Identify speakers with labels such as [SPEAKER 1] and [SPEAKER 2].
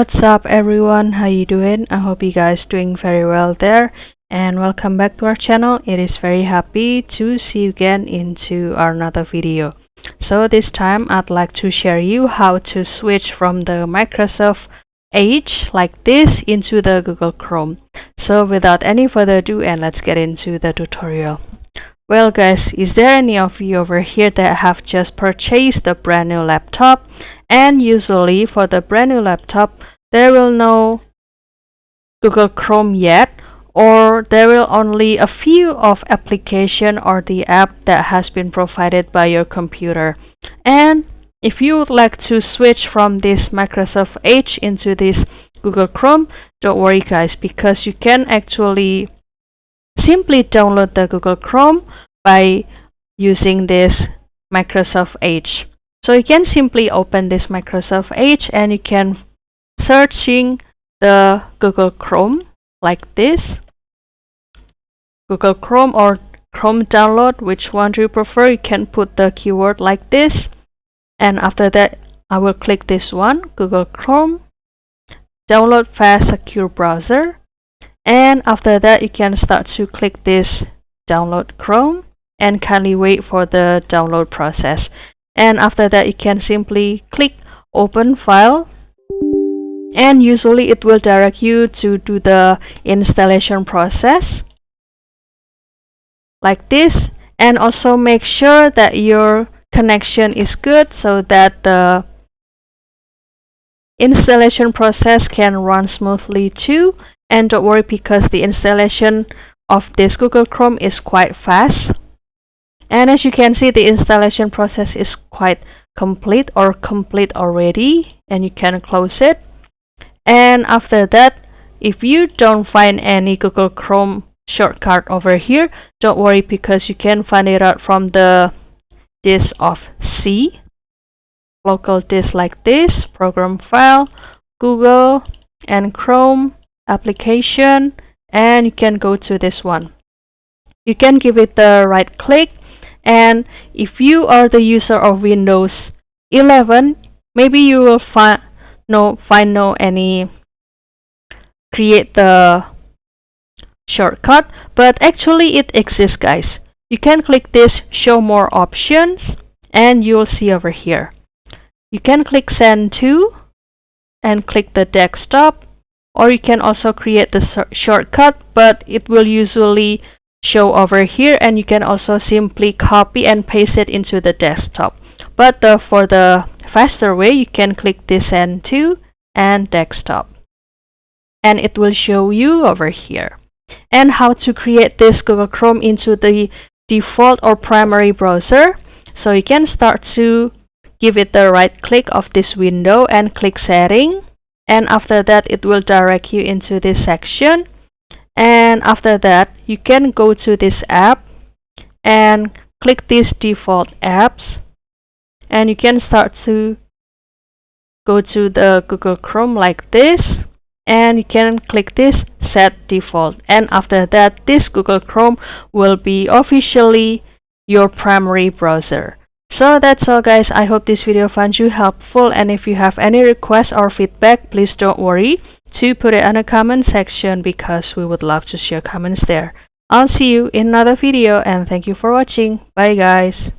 [SPEAKER 1] What's up everyone, how you doing? I hope you guys doing very well there, and welcome back to our channel. It is very happy to see you again into another video. So this time I'd like to share you how to switch from the Microsoft Edge like this into the Google Chrome. So without any further ado, and let's get into the tutorial. Well guys, is there any of you over here that have just purchased a brand new laptop? And usually for the brand new laptop, there will no Google Chrome yet, or there will only a few of application or the app that has been provided by your computer. And if you would like to switch from this Microsoft Edge into this Google Chrome, don't worry guys, because you can actually simply download the Google Chrome by using this Microsoft Edge. So you can simply open this Microsoft Edge and you can searching the Google Chrome like this. Google Chrome or Chrome download, which one do you prefer? You can put the keyword like this, and after that I will click this one, Google Chrome, download fast secure browser, and after that you can start to click this download Chrome and kindly wait for the download process. And after that you can simply click open file, and usually it will direct you to do the installation process like this. And also make sure that your connection is good so that the installation process can run smoothly too. And don't worry, because the installation of this Google Chrome is quite fast. And as you can see, the installation process is quite complete or complete already, and you can close it. And after that, if you don't find any Google Chrome shortcut over here, don't worry, because you can find it out from the disk of C, local disk like this, program file, Google and Chrome application, and you can go to this one. You can give it the right click, and if you are the user of Windows 11, maybe you will find no any create the shortcut, but actually it exists guys. You can click this show more options, and you'll see over here you can click send to and click the desktop, or you can also create the shortcut, but it will usually show over here, and you can also simply copy and paste it into the desktop. But for the faster way, you can click this send to and desktop, and it will show you over here. And how to create this Google Chrome into the default or primary browser. So you can start to give it the right click of this window and click setting, and after that it will direct you into this section. And after that you can go to this app and click these default apps, and you can start to go to the Google Chrome like this, and you can click this set default, and after that this Google Chrome will be officially your primary browser. So that's all guys, I hope this video found you helpful, and if you have any requests or feedback, please don't worry to put it in the comment section, because we would love to share comments there. I'll see you in another video, and thank you for watching. Bye guys.